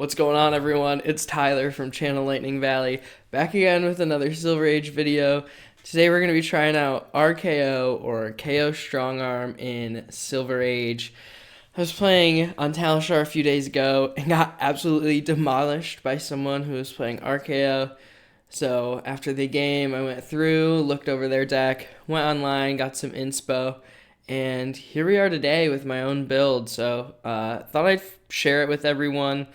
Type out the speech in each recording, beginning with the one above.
What's going on, everyone? It's Tyler from Channel Lightning Valley, back again with another Silver Age video. Today we're going to be trying out RKO, or KO Strong Arm, in Silver Age. I was playing on Talishar a few days ago and got absolutely demolished by someone who was playing RKO. So after the game, I went through, looked over their deck, went online, got some inspo, and here we are today with my own build. So thought I'd share it with everyone.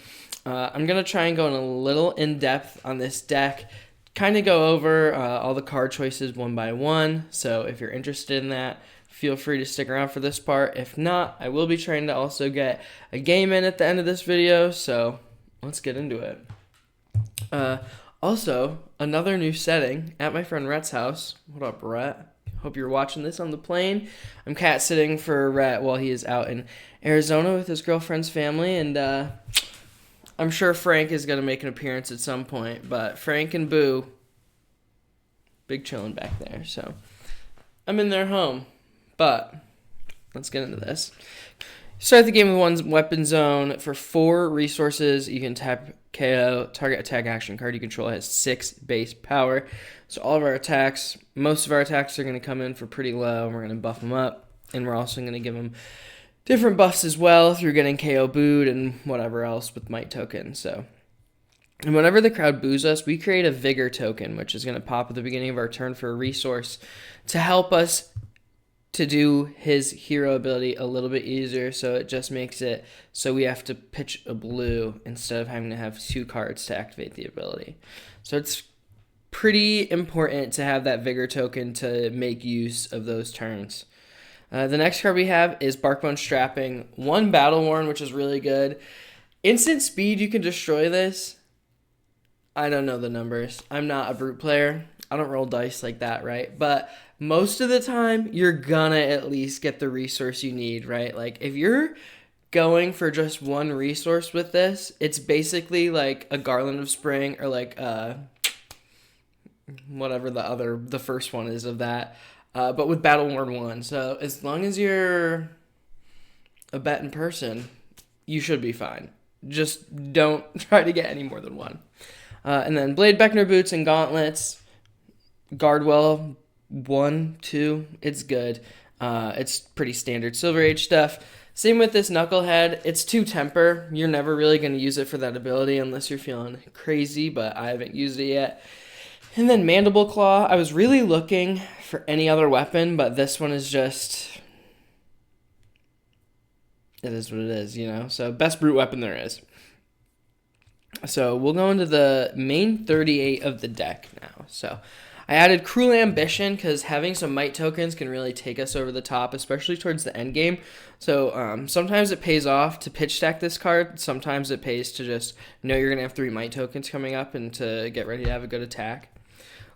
I'm going to try and go in a little in-depth on this deck, kind of go over all the card choices one by one. So if you're interested in that, feel free to stick around for this part. If not, I will be trying to also get a game in at the end of this video, so let's get into it. Also, another new setting at my friend Rhett's house. What up, Rhett? Hope you're watching this on the plane. I'm cat sitting for Rhett while he is out in Arizona with his girlfriend's family, and I'm sure Frank is going to make an appearance at some point, but Frank and Boo, big chilling back there, so I'm in their home, but let's get into this. Start the game with one weapon zone. For 4 resources, you can tap KO. Target attack action card you control has 6 base power. So all of our attacks, most of our attacks are going to come in for pretty low, and we're going to buff them up, and we're also going to give them different buffs as well through getting KO booed and whatever else with might token. So, and whenever the crowd boos us, we create a vigor token, which is going to pop at the beginning of our turn for a resource to help us to do his hero ability a little bit easier. So it just makes it so we have to pitch a blue instead of having to have 2 cards to activate the ability. So it's pretty important to have that vigor token to make use of those turns. The next card we have is Barkbone Strapping. 1 Battle Worn, which is really good. Instant speed, you can destroy this. I don't know the numbers. I'm not a brute player. I don't roll dice like that, right? But most of the time, you're gonna at least get the resource you need, right? Like, if you're going for just 1 resource with this, it's basically like a Garland of Spring, or like whatever the first one is of that. But with Battle Worn 1. So as long as you're a betting person, you should be fine. Just don't try to get any more than 1. And then Blade Beckner Boots and Gauntlets. Guardwell 1, 2. It's good. It's pretty standard Silver Age stuff. Same with this Knucklehead. It's 2 temper. You're never really going to use it for that ability unless you're feeling crazy, but I haven't used it yet. And then Mandible Claw. I was really looking for any other weapon, but this one is just, it is what it is, you know? So best brute weapon there is. So we'll go into the main 38 of the deck now. So I added Cruel Ambition because having some might tokens can really take us over the top, especially towards the end game. So sometimes it pays off to pitch stack this card. Sometimes it pays to just know you're going to have 3 might tokens coming up and to get ready to have a good attack.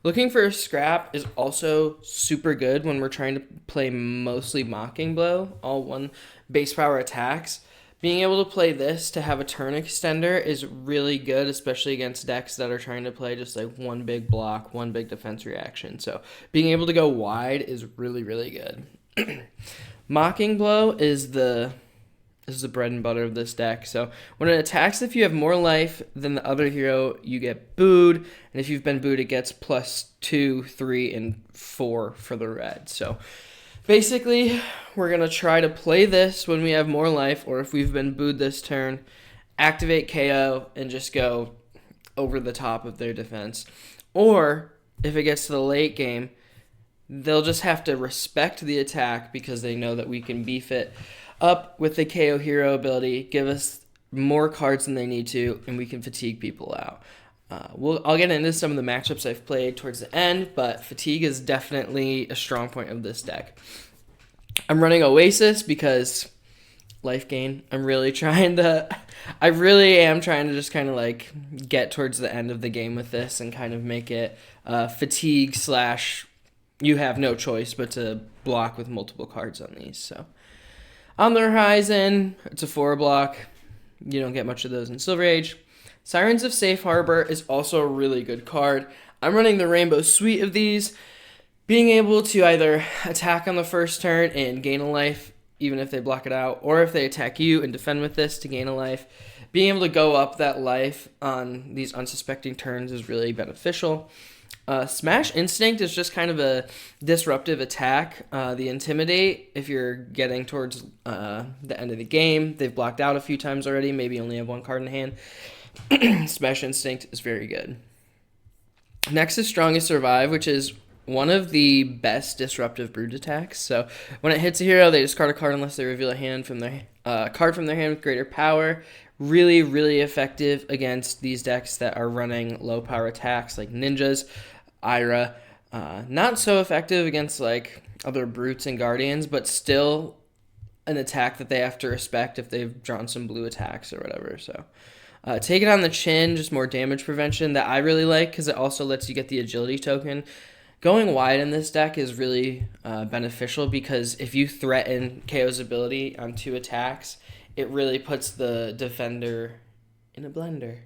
Looking for a scrap is also super good when we're trying to play mostly Mocking Blow, all 1 base power attacks. Being able to play this to have a turn extender is really good, especially against decks that are trying to play just like 1 big block, 1 big defense reaction. So being able to go wide is really, really good. Mocking Blow is the bread and butter of this deck. So when it attacks, if you have more life than the other hero, you get booed. And if you've been booed, it gets +2, 3, and 4 for the red. So basically, we're going to try to play this when we have more life, or if we've been booed this turn, activate KO and just go over the top of their defense. Or if it gets to the late game, they'll just have to respect the attack because they know that we can beef it up with the KO hero ability, give us more cards than they need to, and we can fatigue people out. I'll get into some of the matchups I've played towards the end, but fatigue is definitely a strong point of this deck. I'm running Oasis because life gain. I really am trying to just kind of like get towards the end of the game with this and kind of make it fatigue / you have no choice but to block with multiple cards on these. So on the horizon, it's a 4 block. You don't get much of those in Silver Age. Sirens of Safe Harbor is also a really good card. I'm running the Rainbow Suite of these. Being able to either attack on the first turn and gain a life even if they block it out, or if they attack you and defend with this to gain a life. Being able to go up that life on these unsuspecting turns is really beneficial. Smash Instinct is just kind of a disruptive attack. The Intimidate, if you're getting towards the end of the game, they've blocked out a few times already, maybe only have one card in hand. Smash Instinct is very good. Next is Strongest Survive, which is one of the best disruptive brute attacks. So when it hits a hero, they discard a card unless they reveal a hand from their card from their hand with greater power. Really, really effective against these decks that are running low power attacks like ninjas, Ira. Not so effective against like other brutes and guardians, but still an attack that they have to respect if they've drawn some blue attacks or whatever. So take it on the chin, just more damage prevention that I really like because it also lets you get the agility token. Going wide in this deck is really beneficial because if you threaten KO's ability on 2 attacks, it really puts the defender in a blender.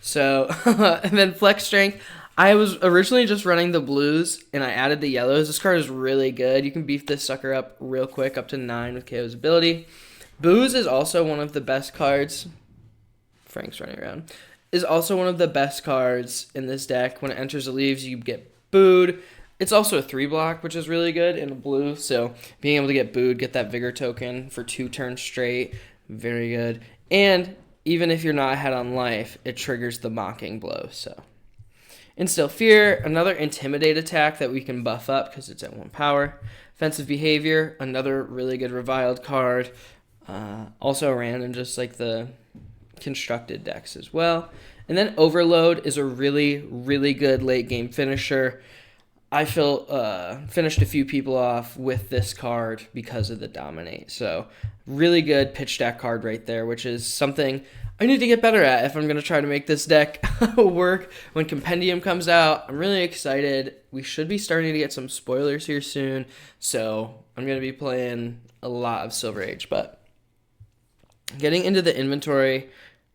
So, and then Flex Strength. I was originally just running the blues, and I added the yellows. This card is really good. You can beef this sucker up real quick, up to 9 with KO's ability. Booze is also one of the best cards. Frank's running around. Is also one of the best cards in this deck. When it enters the leaves, you get booed. It's also a 3-block, which is really good in blue. So being able to get booed, get that vigor token for 2 turns straight, very good. And even if you're not ahead on life, it triggers the mocking blow. So Instill Fear, another Intimidate attack that we can buff up because it's at 1 power. Offensive Behavior, another really good reviled card. Also ran in just like the constructed decks as well. And then Overload is a really, really good late game finisher. I feel finished a few people off with this card because of the Dominate. So really good pitch stack card right there, which is something I need to get better at if I'm going to try to make this deck work when Compendium comes out. I'm really excited. We should be starting to get some spoilers here soon. So I'm going to be playing a lot of Silver Age. But getting into the inventory,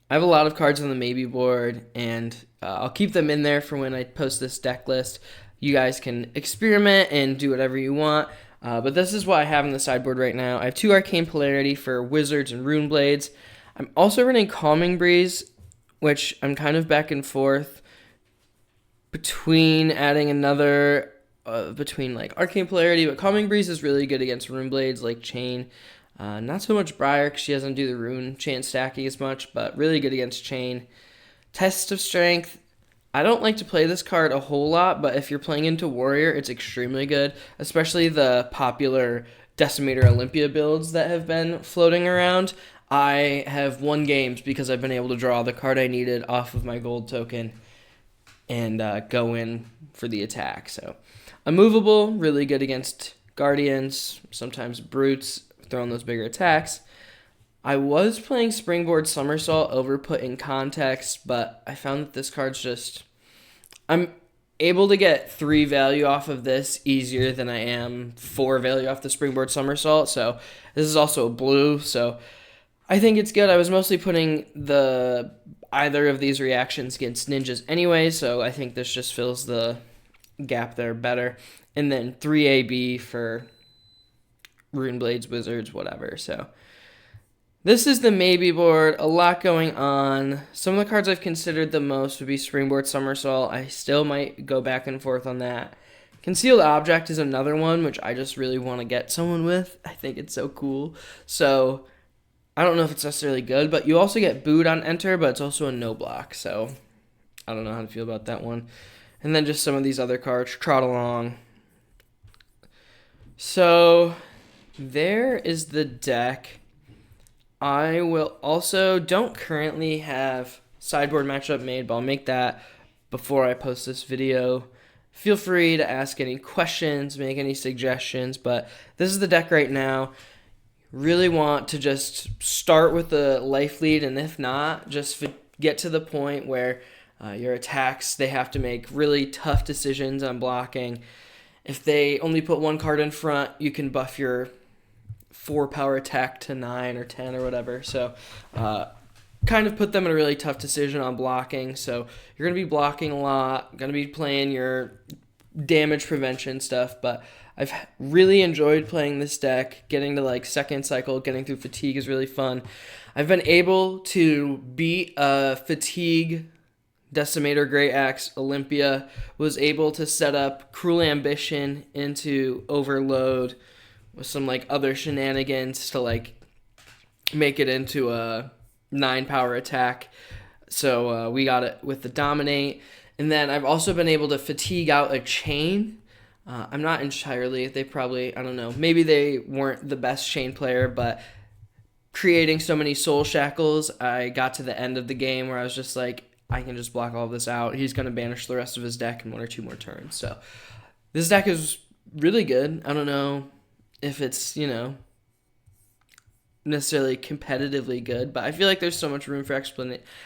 I have a lot of cards on the maybe board, and I'll keep them in there for when I post this deck list. You guys can experiment and do whatever you want, but this is what I have in the sideboard right now. I have 2 Arcane Polarity for Wizards and Rune Blades. I'm also running Calming Breeze, which I'm kind of back and forth between adding another, between like Arcane Polarity, but Calming Breeze is really good against Rune Blades like Chain. Not so much Briar because she doesn't do the rune chant stacking as much, but really good against Chain. Test of Strength. I don't like to play this card a whole lot, but if you're playing into Warrior, it's extremely good, especially the popular Decimator Olympia builds that have been floating around. I have won games because I've been able to draw the card I needed off of my gold token and go in for the attack. So, Immovable, really good against Guardians, sometimes Brutes, throwing those bigger attacks. I was playing Springboard Somersault Overput in Context, but I found that this card's just... I'm able to get 3 value off of this easier than I am 4 value off the Springboard Somersault, so this is also a blue, so I think it's good. I was mostly putting either of these reactions against ninjas anyway, so I think this just fills the gap there better. And then 3 AB for Rune Blades, Wizards, whatever, so... This is the maybe board, a lot going on. Some of the cards I've considered the most would be Springboard Somersault. I still might go back and forth on that. Concealed Object is another one, which I just really want to get someone with. I think it's so cool. So, I don't know if it's necessarily good, but you also get booed on Enter, but it's also a no block. So, I don't know how to feel about that one. And then just some of these other cards, Trot Along. So, there is the deck. I will also don't currently have sideboard matchup made, but I'll make that before I post this video. Feel free to ask any questions, make any suggestions, but this is the deck right now. Really want to just start with the life lead, and if not, just get to the point where your attacks, they have to make really tough decisions on blocking. If they only put 1 card in front, you can buff your 4 power attack to 9 or 10 or whatever. So kind of put them in a really tough decision on blocking. So you're going to be blocking a lot, going to be playing your damage prevention stuff, but I've really enjoyed playing this deck. Getting to like second cycle, getting through fatigue is really fun. I've been able to beat a fatigue Decimator Great Axe. Olympia was able to set up Cruel Ambition into Overload with some like other shenanigans to like make it into a 9 power attack. So we got it with the Dominate. And then I've also been able to fatigue out a chain. I'm not entirely, they probably, I don't know, maybe they weren't the best chain player, but creating so many soul shackles, I got to the end of the game where I was just like, I can just block all of this out. He's going to banish the rest of his deck in 1 or 2 more turns. So this deck is really good. I don't know if it's, you know, necessarily competitively good, but I feel like there's so much room for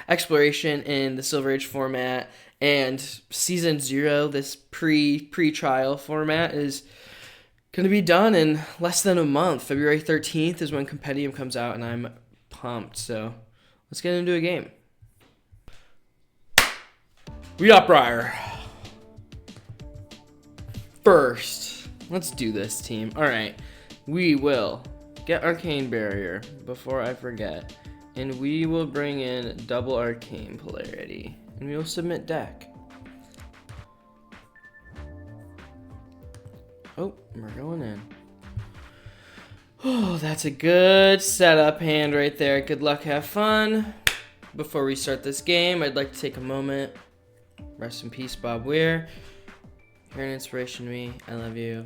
exploration in the Silver Age format, and Season 0, this pre-trial format, is going to be done in less than a month. February 13th is when Compendium comes out, and I'm pumped. So let's get into a game. We got Briar. First, let's do this, team. All right, we will get Arcane Barrier before I forget, and we will bring in double Arcane Polarity, and we will submit deck. Oh, we're going in. Oh, that's a good setup hand right there. Good luck, have fun. Before we start this game, I'd like to take a moment. Rest in peace, Bob Weir. You're an inspiration to me. I love you.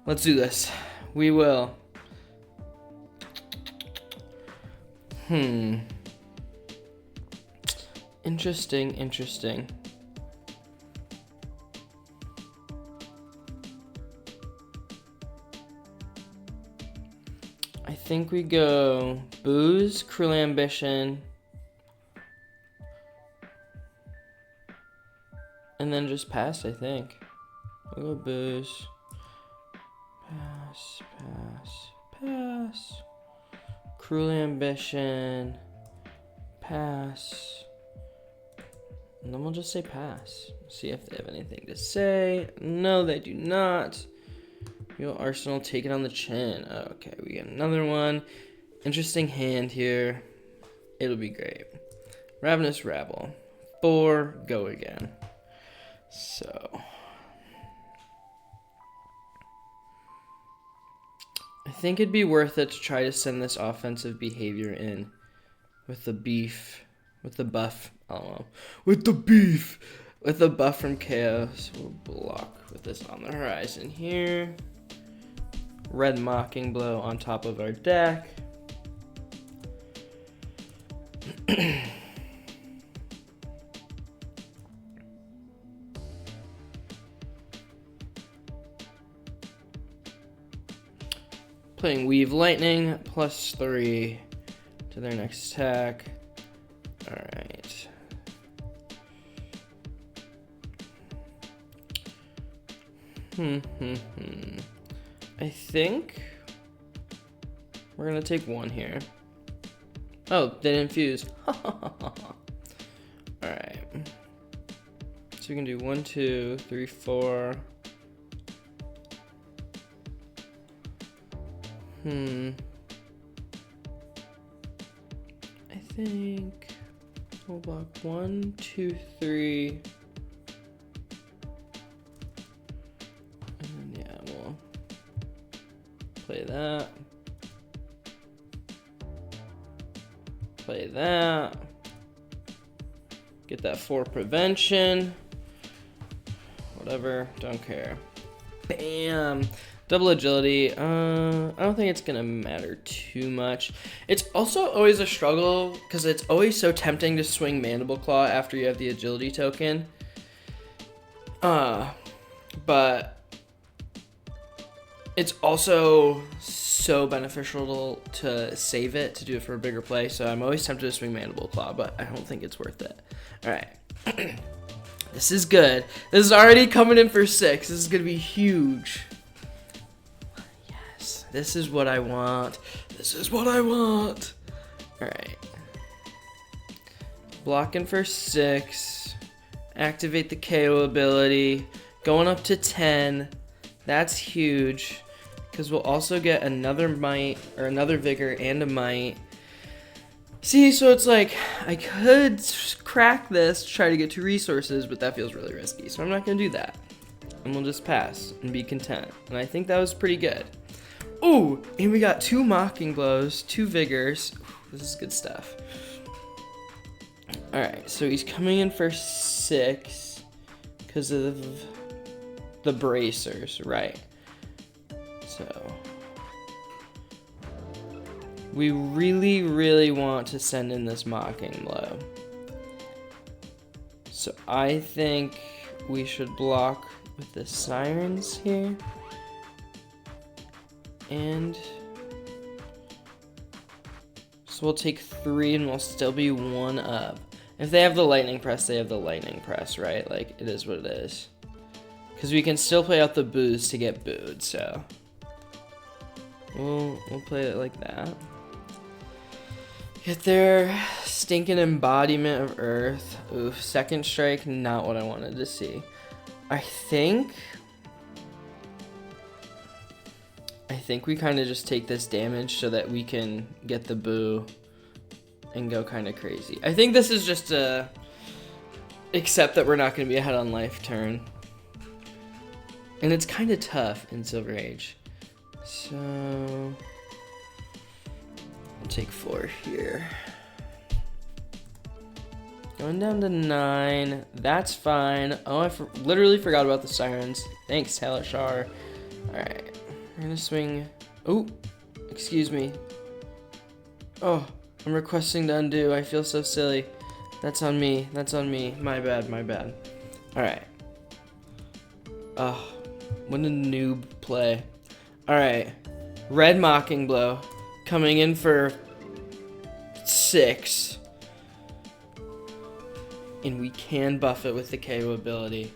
Let's do this. We will. Interesting. I think we go Booze, Cruel Ambition, and then just pass, I think. We'll go Booze. Pass. Cruel Ambition. Pass. And then we'll just say pass. See if they have anything to say. No, they do not. Yo, Arsenal, take it on the chin. Okay, we get another one. Interesting hand here. It'll be great. Ravenous Rabble. 4, go again. So I think it'd be worth it to try to send this offensive behavior in with the beef, with the buff. I don't know. With the beef, with the buff from Chaos. We'll block with this on the horizon here. Red Mocking Blow on top of our deck. Playing Weave Lightning, +3 to their next attack. Alright. I think we're gonna take 1 here. Oh, they didn't fuse. Alright. So we can do 1, 2, 3, 4. I think we'll block 1, 2, 3. And then, yeah, we'll play that. Play that. Get that 4 prevention. Whatever, don't care. Bam! Double agility, I don't think it's gonna matter too much. It's also always a struggle because it's always so tempting to swing Mandible Claw after you have the agility token. But it's also so beneficial to save it, to do it for a bigger play. So I'm always tempted to swing Mandible Claw, but I don't think it's worth it. All right. This is good. This is already coming in for 6. This is gonna be huge. This is what I want. This is what I want. All right. Blocking for 6. Activate the KO ability. Going up to 10. That's huge. Because we'll also get another might, or another vigor and a might. See, so it's like, I could crack this, try to get 2 resources, but that feels really risky. So I'm not going to do that. And we'll just pass and be content. And I think that was pretty good. Ooh, and we got 2 mocking blows, 2 vigors. This is good stuff. Alright, so he's coming in for 6 because of the bracers, right? So we really, really want to send in this mocking blow. So I think we should block with the sirens here. And so we'll take 3 and we'll still be 1 up. If they have the lightning press, they have the lightning press, right? Like, it is what it is. Because we can still play out the boos to get booed, so we'll play it like that. Get their stinking embodiment of Earth. Oof, second strike, not what I wanted to see. I think we kind of just take this damage so that we can get the boo and go kind of crazy. I think this is just a accept that we're not going to be ahead on life turn. And it's kind of tough in Silver Age. So we'll take 4 here. Going down to 9. That's fine. Oh, I literally forgot about the sirens. Thanks, Talishar. Alright. We're gonna swing. Oh, excuse me. Oh, I'm requesting to undo. I feel so silly. That's on me. That's on me. My bad, my bad. Alright. Oh, what a noob play. Alright. Red Mocking Blow. Coming in for 6. And we can buff it with the KO ability.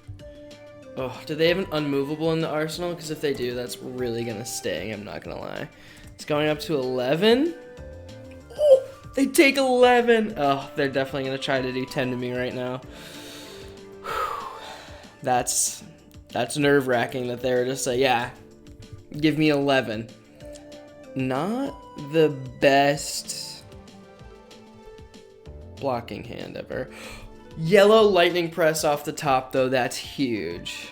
Oh, do they have an unmovable in the arsenal? Because if they do, that's really going to sting. I'm not going to lie. It's going up to 11. Oh, they take 11. Oh, they're definitely going to try to do 10 to me right now. Whew. That's nerve-wracking that they were just like, yeah, give me 11. Not the best blocking hand ever. Yellow lightning press off the top, though. That's huge.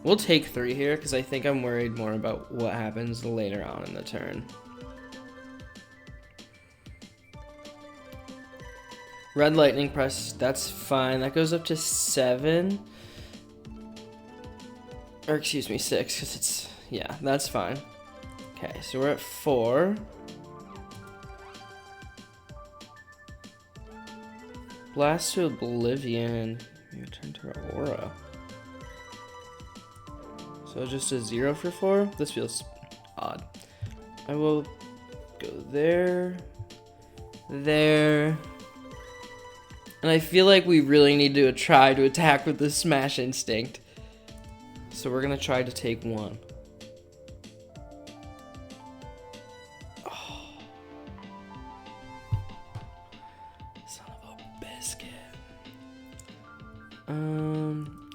We'll take 3 here because I think I'm worried more about what happens later on in the turn. Red lightning press, that's fine. That goes up to 7. Or excuse me, 6, because it's, yeah, that's fine. Okay, so we're at 4. Blast to Oblivion. Return to our aura. So just a 0 for 4? This feels odd. I will go there. There. And I feel like we really need to try to attack with the Smash Instinct. So we're going to try to take 1.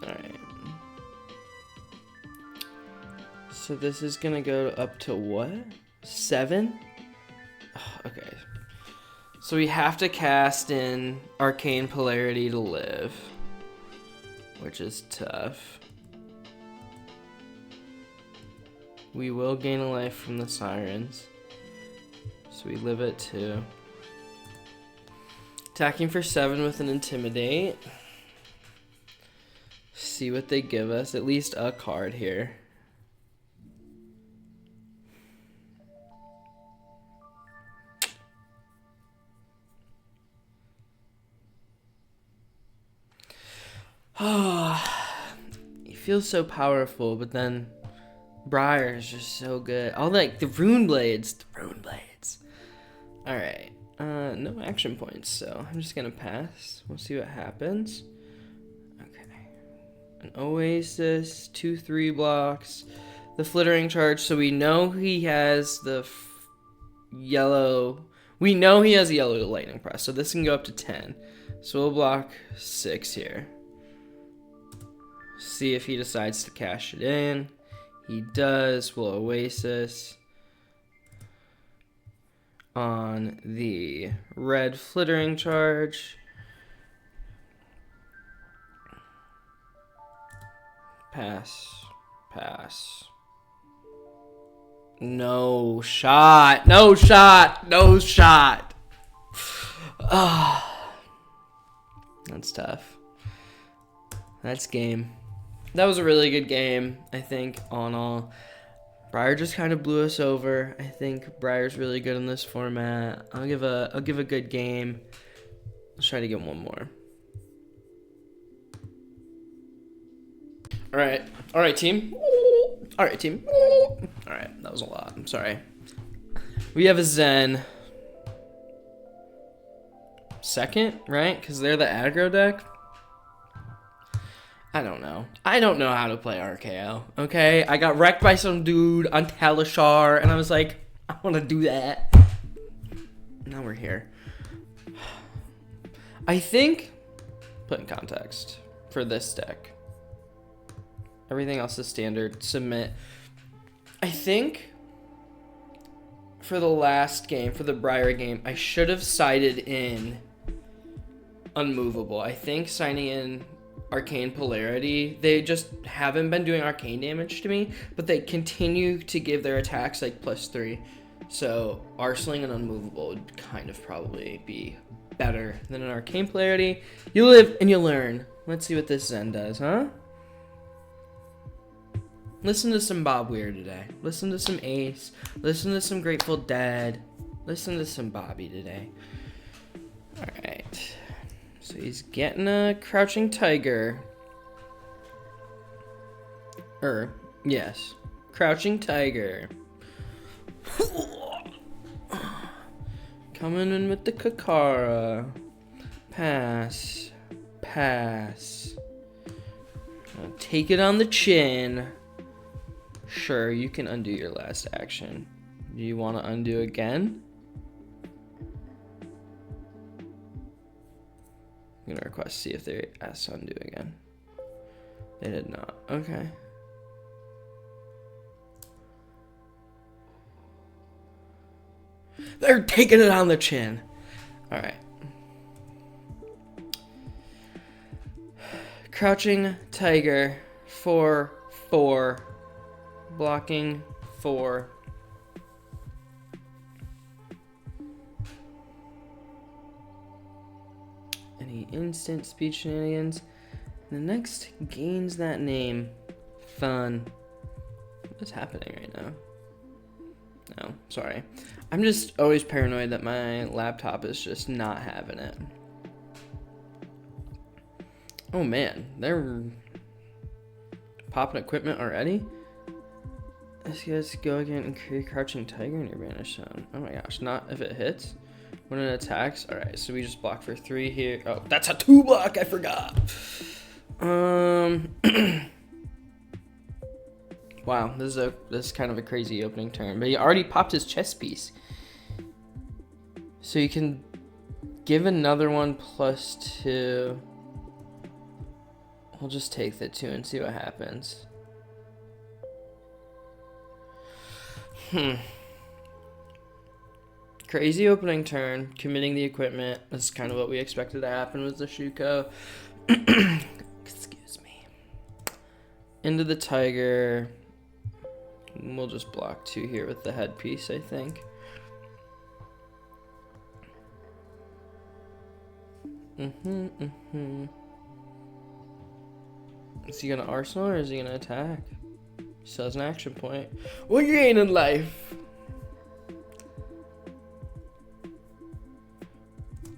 Alright. So this is gonna go up to what? 7? Oh, okay. So we have to cast in Arcane Polarity to live, which is tough. We will gain a life from the sirens. So we live at 2. Attacking for 7 with an Intimidate. See what they give us. At least a card here. Oh, he feels so powerful, but then Briar is just so good. Oh, like the rune blades. The rune blades. Alright. No action points, so I'm just gonna pass. We'll see what happens. An Oasis, 2/3 blocks, the Flittering Charge, so we know he has the yellow, we know he has a yellow lightning press, so this can go up to 10. So we'll block 6 here. See if he decides to cash it in. He does. We'll Oasis on the red flittering charge. Pass. Pass. No shot. No shot. No shot. Ah, that's tough. That's game. That was a really good game, I think, all in all. Briar just kind of blew us over. I think Briar's really good in this format. I'll give a good game. Let's try to get one more. All right, team. All right, team. All right, that was a lot. I'm sorry. We have a Zen. Second, right? Because they're the aggro deck. I don't know. I don't know how to play RKO, okay? I got wrecked by some dude on Talishar, and I was like, I want to do that. Now we're here. I think, put in context, for this deck, everything else is standard, submit. I think for the last game, for the Briar game, I should have sided in Unmovable. I think signing in Arcane Polarity, they just haven't been doing arcane damage to me, but they continue to give their attacks like +3. So Arsenal and Unmovable would kind of probably be better than an Arcane Polarity. You live and you learn. Let's see what this Zen does, huh? Listen to some Bob Weir today. Listen to some Ace. Listen to some Grateful Dead. Listen to some Bobby today. All right. So he's getting a Crouching Tiger. Yes. Crouching Tiger. Coming in with the Kakara. Pass. Pass. Take it on the chin. Sure, you can undo your last action. Do you want to undo again? I'm gonna request see if they asked to undo again. They did not. Okay. They're taking it on the chin. All right. Crouching Tiger 4/4. Blocking 4. Any instant speed shenanigans. The next gains that name. Fun. What's happening right now? No, sorry. I'm just always paranoid that my laptop is just not having it. Oh man, they're popping equipment already? Let's guys go again and create Crouching Tiger in your Banish Zone. Oh my gosh, not if it hits. When it attacks. Alright, so we just block for 3 here. Oh, that's a 2 block, I forgot. Wow, this is kind of a crazy opening turn. But he already popped his chess piece. So you can give another one +2. We'll just take the 2 and see what happens. Crazy opening turn, committing the equipment. That's kind of what we expected to happen with the Shuko. Excuse me. Into the Tiger. We'll just block 2 here with the headpiece, I think. Is he gonna Arsenal or is he gonna attack? He still has an action point. What you gain in life?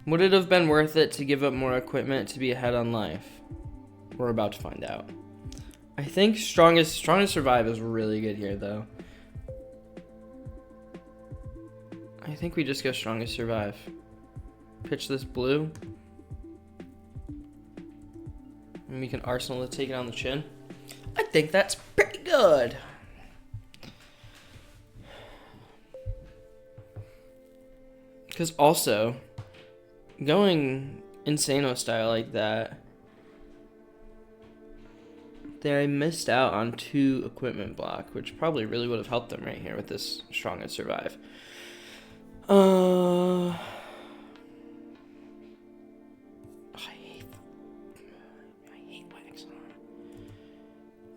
Would it have been worth it to give up more equipment to be ahead on life? We're about to find out. I think strongest survive is really good here though. I think we just go strongest survive. Pitch this blue. And we can Arsenal to take it on the chin. I think that's pretty good. Because also, going Insano style like that, there. I missed out on 2 equipment block, which probably really would have helped them right here with this strong and survive. I hate wax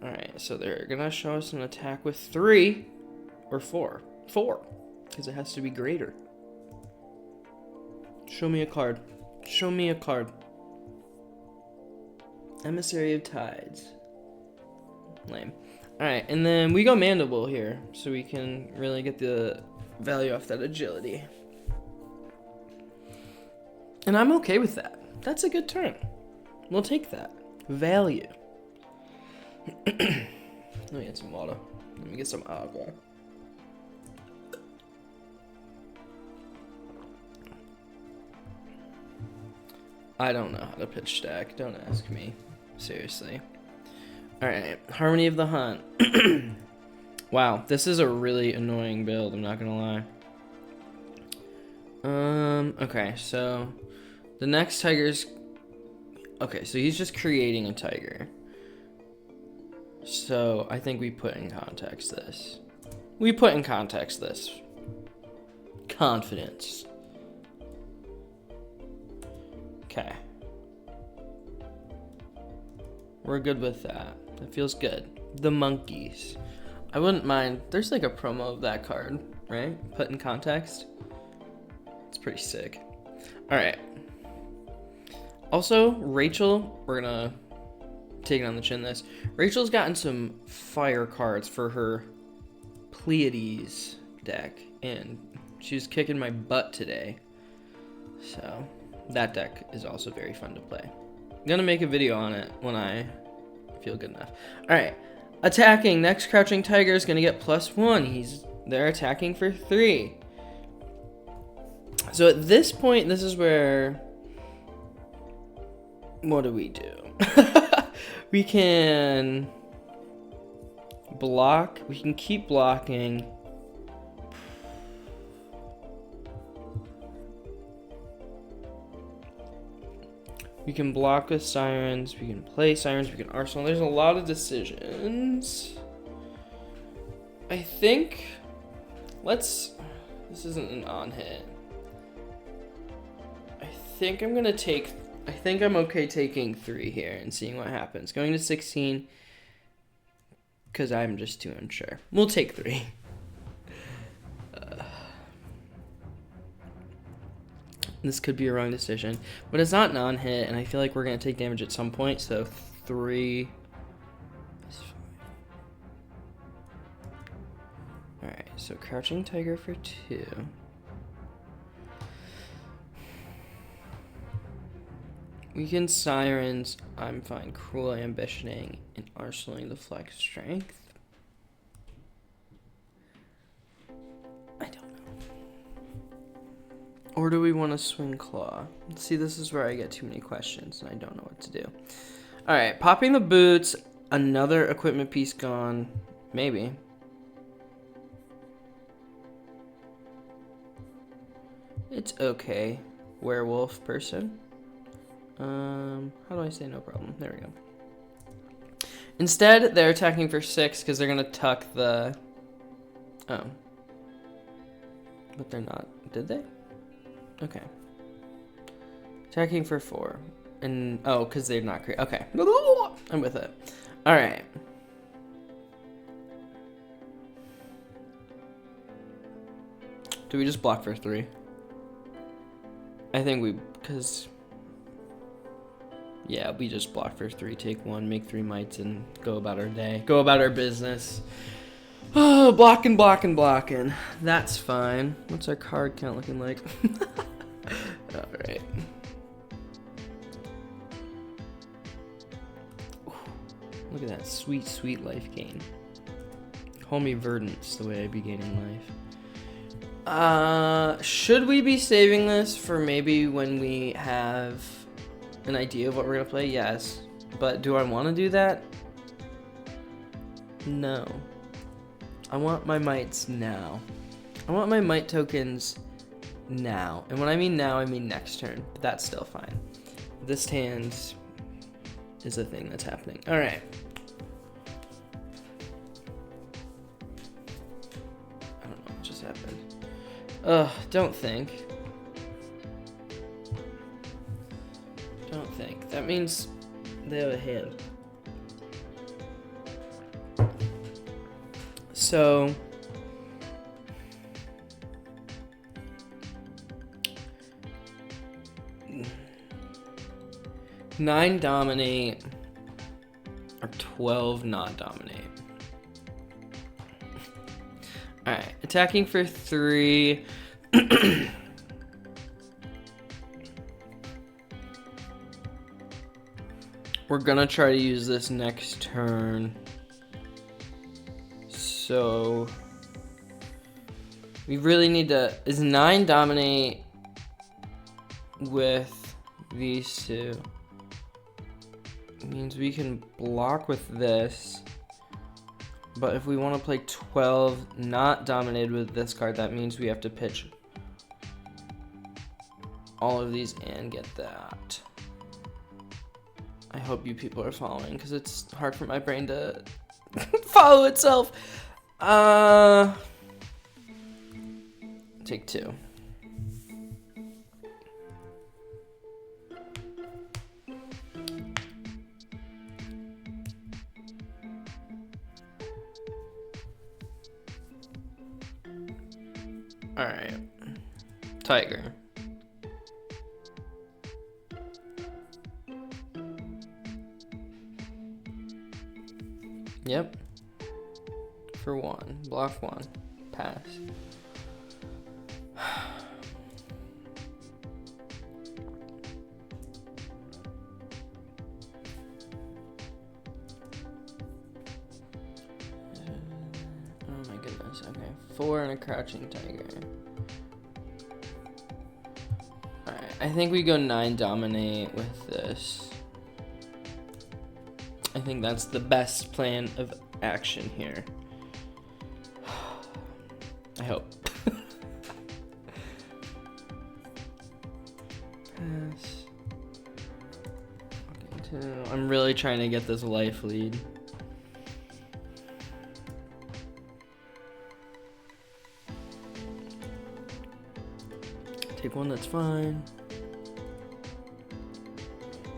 on. Alright, so they're gonna show us an attack with 3 or 4. 4, because it has to be greater. Show me a card. Show me a card. Emissary of Tides. Lame. Alright, and then we go Mandible here, so we can really get the value off that agility. And I'm okay with that. That's a good turn. We'll take that. Value. Let me get some water. Let me get some agua. I don't know how to pitch stack. Don't ask me. Seriously. Alright. Harmony of the Hunt. Wow. This is a really annoying build. I'm not gonna lie. Okay. So, the next tiger's... Okay. So, he's just creating a tiger. So, I think we put in context this. We put in context this. Confidence. Okay. We're good with that. That feels good. The monkeys. I wouldn't mind. There's like a promo of that card, right? Put in context. It's pretty sick. Alright. Also, Rachel, we're gonna take it on the chin this. Rachel's gotten some fire cards for her Pleiades deck, and she was kicking my butt today. So... that deck is also very fun to play. I'm gonna make a video on it when I feel good enough. Alright. Attacking. Next Crouching Tiger is gonna get +1. They're attacking for 3. So at this point, this is where... what do? We can block. We can keep blocking. We can block with Sirens, we can play Sirens, we can Arsenal. There's a lot of decisions. I think, this isn't an on-hit. I think I'm okay taking 3 here and seeing what happens. Going to 16, because I'm just too unsure. We'll take 3. This could be a wrong decision, but it's not non-hit, and I feel like we're going to take damage at some point, so 3 is fine. Alright, so Crouching Tiger for 2. We can Sirens, I'm fine. Cruel Ambitioning, and Arsenaling the Flex Strength. Or do we want to swing Claw? See, this is where I get too many questions and I don't know what to do. Alright, popping the boots. Another equipment piece gone. Maybe. It's okay. Werewolf person. How do I say no problem? There we go. Instead, they're attacking for 6 because they're going to tuck the... Oh. But they're not. Did they? Okay. Attacking for 4. And, oh, because they're not great. Okay. I'm with it. Alright. Do we just block for 3? I think because... yeah, we just block for 3, take 1, make 3 mites, and go about our day. Go about our business. Oh, blocking. That's fine. What's our card count looking like? Alright. Look at that sweet, sweet life gain. Call me Verdance, the way I be gaining life. Should we be saving this for maybe when we have an idea of what we're going to play? Yes. But do I want to do that? No. I want my mites now. I want my mite tokens now. And when I mean now, I mean next turn. But that's still fine. This hand is a thing that's happening. Alright. Don't think. Don't think. That means they have a hand. So... Nine dominate, or 12 not dominate. Alright, attacking for 3. We're gonna try to use this next turn. So we really need to... Is 9 dominate with these two? It means we can block with this. But if we want to play 12 not dominated with this card, that means we have to pitch all of these and get that. I hope you people are following, because it's hard for my brain to follow itself. Take 2. Alright. Tiger. Yep. For 1. Block 1. Pass. Oh my goodness. Okay. 4 and a crouching tiger. Alright. I think we go 9 dominate with this. I think that's the best plan of action here. I hope. Pass. I'm really trying to get this life lead. Take 1, that's fine.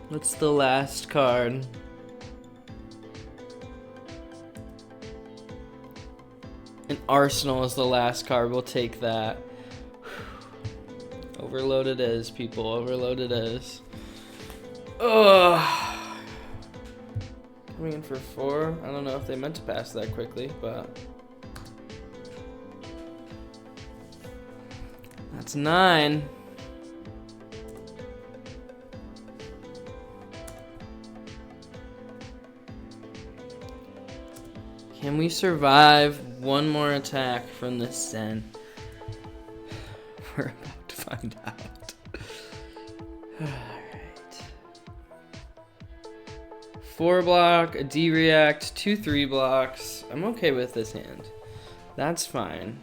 What's the last card? An Arsenal is the last card. We'll take that. Overload it is, people. Overload it is. Ugh. Coming in for 4. I don't know if they meant to pass that quickly, but... That's 9. Can we survive one more attack from this Zen? We're about to find out. Alright. 4 block, a D react, 2 3 blocks. I'm okay with this hand. That's fine.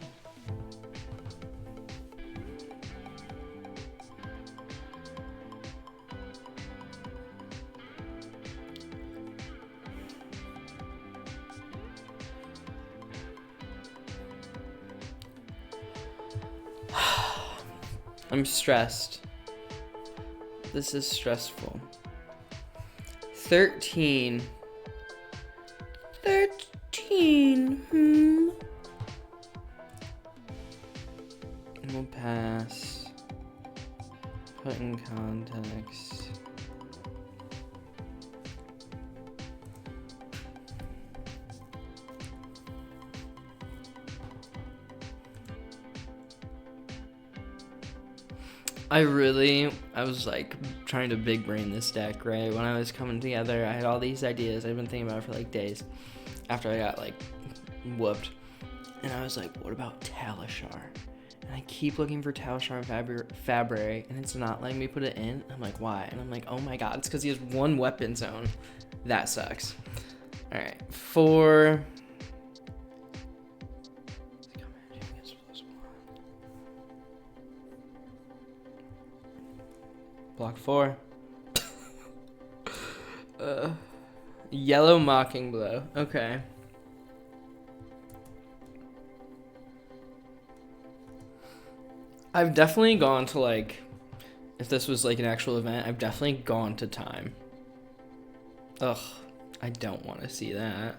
I'm stressed. This is stressful. 13. 13. We'll pass. Put in context. I was like trying to big brain this deck, right? When I was coming together, I had all these ideas. I've been thinking about it for like days after I got like whooped. And I was like, what about Talishar? And I keep looking for Talishar and Fabre, and it's not letting me put it in. I'm like, why? And I'm like, oh my god, it's because he has 1 weapon zone. That sucks. All right, 4. Block 4. Yellow Mocking Blow. Okay. I've definitely gone to, like, if this was like an actual event, I've definitely gone to time. Ugh, I don't want to see that.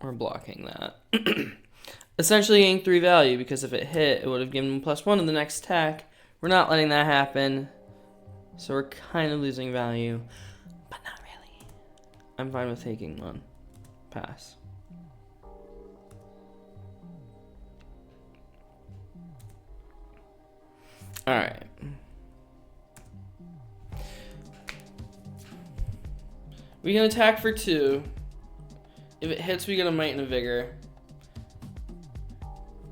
We're blocking that. Essentially getting 3 value, because if it hit, it would have given him +1 in the next attack. We're not letting that happen. So we're kind of losing value, but not really. I'm fine with taking 1. Pass. Alright. We can attack for 2. If it hits, we get a Might and a Vigor.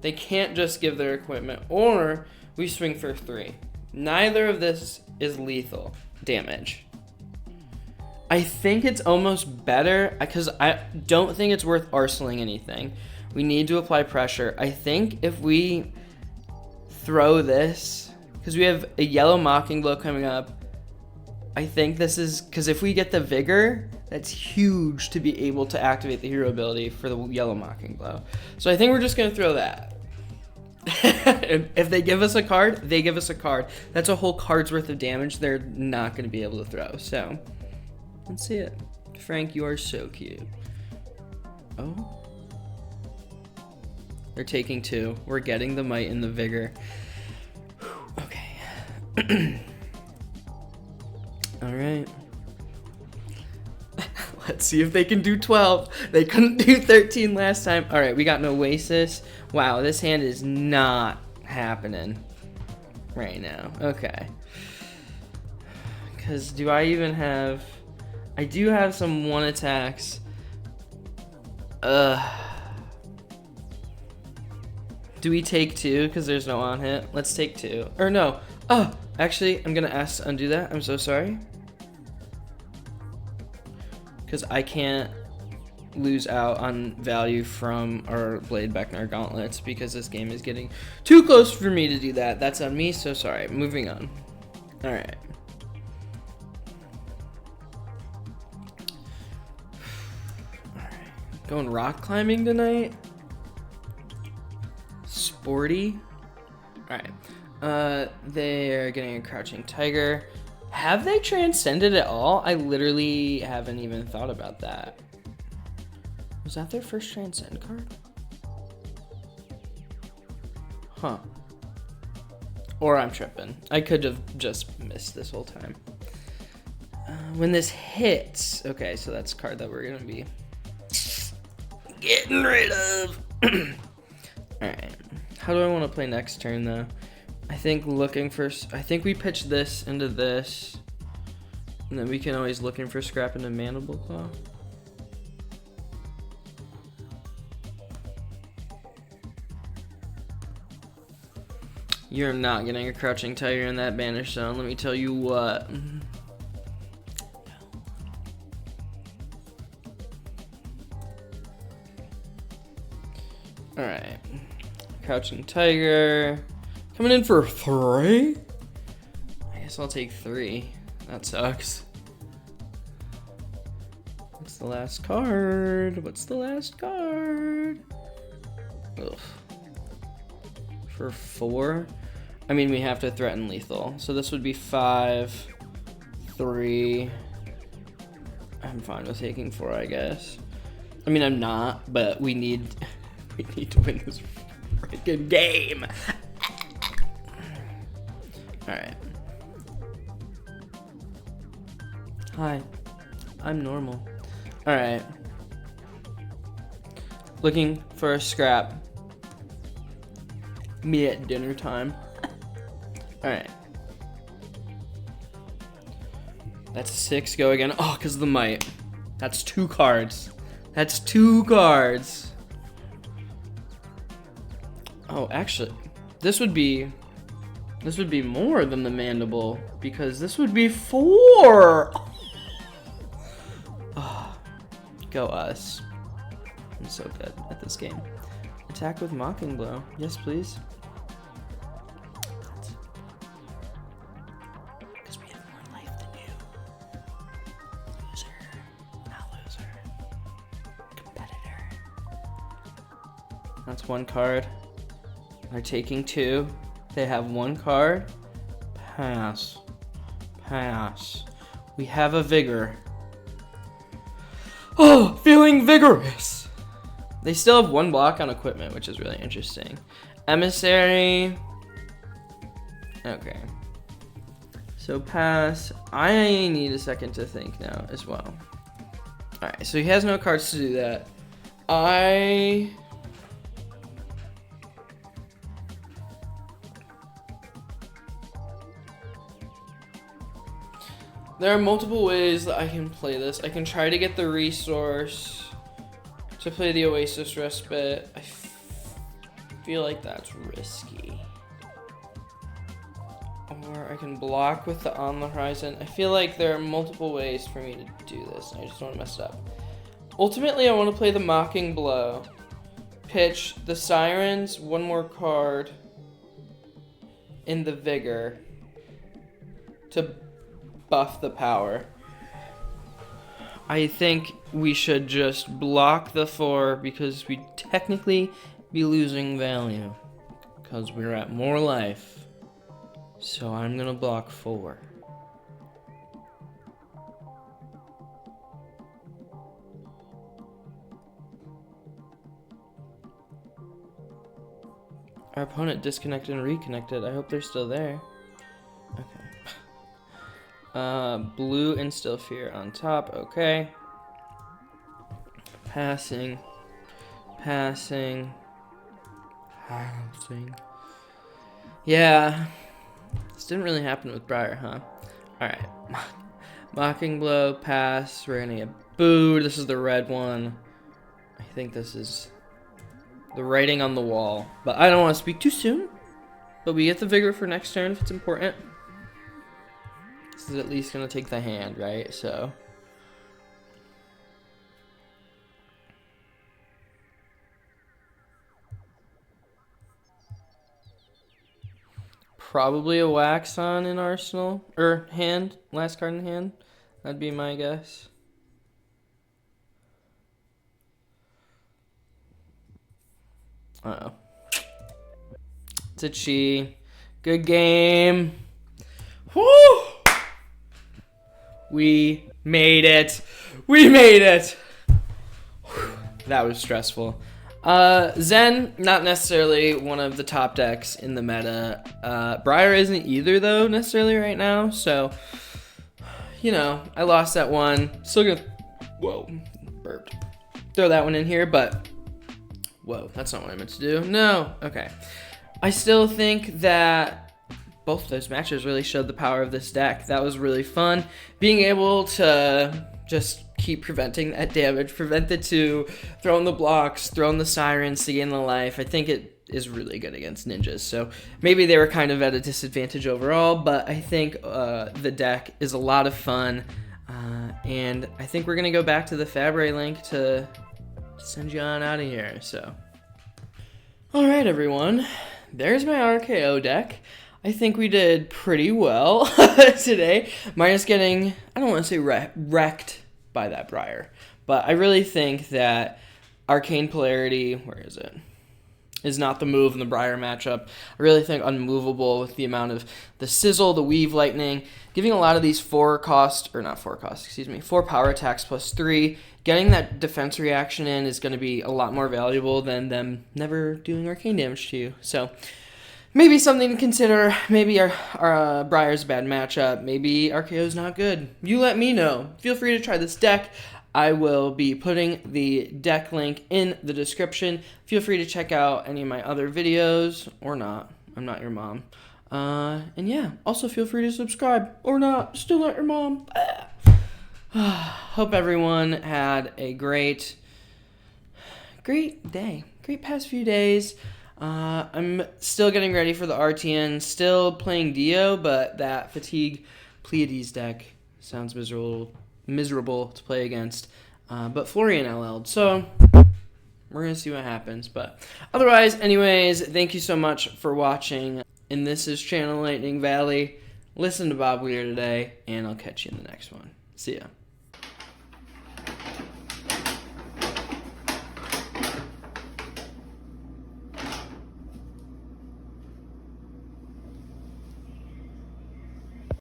They can't just give their equipment, or we swing for 3. Neither of this is lethal damage. I think it's almost better, because I don't think it's worth arsenaling anything. We need to apply pressure. I think if we throw this, because we have a yellow Mocking Blow coming up, I think this is, because if we get the Vigor, that's huge to be able to activate the hero ability for the yellow Mocking Blow. So I think we're just going to throw that. If they give us a card, they give us a card. That's a whole card's worth of damage they're not going to be able to throw. So, let's see it. Frank, you are so cute. Oh. They're taking 2. We're getting the Might and the Vigor. Okay. All right. Let's see if they can do 12. They couldn't do 13 last time. All right, we got an Oasis. Wow, this hand is not happening right now. Okay. Because do I even have... I do have some 1 attacks. Do we take 2 because there's no on hit? Let's take 2. Or no. Oh, actually, I'm going to ask to undo that. I'm so sorry. Because I can't lose out on value from our Blade Beckner gauntlets because this game is getting too close for me to do that. That's on me, so sorry. Moving on. Alright. Alright. Going rock climbing tonight. Sporty. Alright. They're getting a Crouching Tiger. Have they transcended at all? I literally haven't even thought about that. Was that their first transcend card? Huh. Or I'm tripping. I could have just missed this whole time. When this hits... Okay, so that's a card that we're going to be getting rid of. Alright. How do I want to play next turn, though? I think looking for... I think we pitch this into this. And then we can always looking for scrap into Mandible Claw. You're not getting a Crouching Tiger in that Banish Zone, let me tell you what. Alright. Crouching Tiger. Coming in for 3? I guess I'll take 3. That sucks. What's the last card? What's the last card? Ugh. For 4? I mean, we have to threaten lethal. So this would be 5, 3. I'm fine with taking 4, I guess. I mean, I'm not, but we need to win this freaking game. Alright. Hi. I'm normal. Alright. Looking for a scrap. Me at dinner time. Alright. That's 6. Go again. Oh, because of the Might. That's 2 cards. That's 2 cards. Oh, actually, this would be more than the Mandible, because this would be 4. Oh, go us. I'm so good at this game. Attack with Mocking Blow. Yes, please. Because we have more life than you. Loser. Not loser. Competitor. That's one card. They're taking 2. They have 1 card. Pass. Pass. We have a Vigor. Oh, feeling vigorous. They still have 1 block on equipment, which is really interesting. Emissary. Okay. So pass. I need a second to think now as well. Alright, so he has no cards to do that. There are multiple ways that I can play this. I can try to get the resource to play the Oasis Respite. I feel like that's risky. Or I can block with the On the Horizon. I feel like there are multiple ways for me to do this. I just don't want to mess it up. Ultimately, I want to play the Mocking Blow. Pitch the Sirens, 1 more card in the Vigor to buff the power. I think we should just block the 4 because we'd technically be losing value because we're at more life. So I'm gonna block 4. Our opponent disconnected and reconnected. I hope they're still there. Okay. Blue Instill Fear on top. Okay. Passing. Passing. Passing. Yeah. This didn't really happen with Briar, huh? Alright. Mocking Blow, pass. We're gonna get booed. This is the red one. I think this is the writing on the wall. But I don't want to speak too soon. But we get the Vigor for next turn if it's important. This is at least gonna take the hand, right? So. Probably a Wax On in Arsenal. Or hand. Last card in hand. That'd be my guess. Uh-oh. It's a Chi. Good game. Woo! We made it. We made it. That was stressful. Zen, not necessarily one of the top decks in the meta. Briar isn't either, though, necessarily right now. So, you know, I lost that one. Still gonna, whoa, burped. Throw that one in here, but, whoa, that's not what I meant to do. No, okay. I still think that both those matches really showed the power of this deck. That was really fun. Being able to just keep preventing that damage, prevent the 2, throwing the blocks, throwing the Sirens to gain the life. I think it is really good against ninjas. So maybe they were kind of at a disadvantage overall, but I think the deck is a lot of fun. And I think we're going to go back to the Fabre link to send you on out of here. So, all right, everyone. There's my RKO deck. I think we did pretty well today. Minus getting, I don't want to say wrecked by that Briar, but I really think that Arcane Polarity, where is it, is not the move in the Briar matchup. I really think Unmovable with the amount of the Sizzle, the Weave Lightning, giving a lot of these 4 power attacks plus 3. Getting that defense reaction in is going to be a lot more valuable than them never doing arcane damage to you. So maybe something to consider. Maybe our Briar's a bad matchup. Maybe RKO's not good. You let me know. Feel free to try this deck. I will be putting the deck link in the description. Feel free to check out any of my other videos, or not. I'm not your mom. And yeah, also feel free to subscribe, or not. Still not your mom. Hope everyone had a great day. Great past few days. I'm still getting ready for the RTN, still playing Dio, but that Fatigue Pleiades deck sounds miserable to play against. But Florian LL'd, so we're going to see what happens. But otherwise, anyways, thank you so much for watching. And this is Channel Lightning Valley. Listen to Bob Weir today, and I'll catch you in the next one. See ya.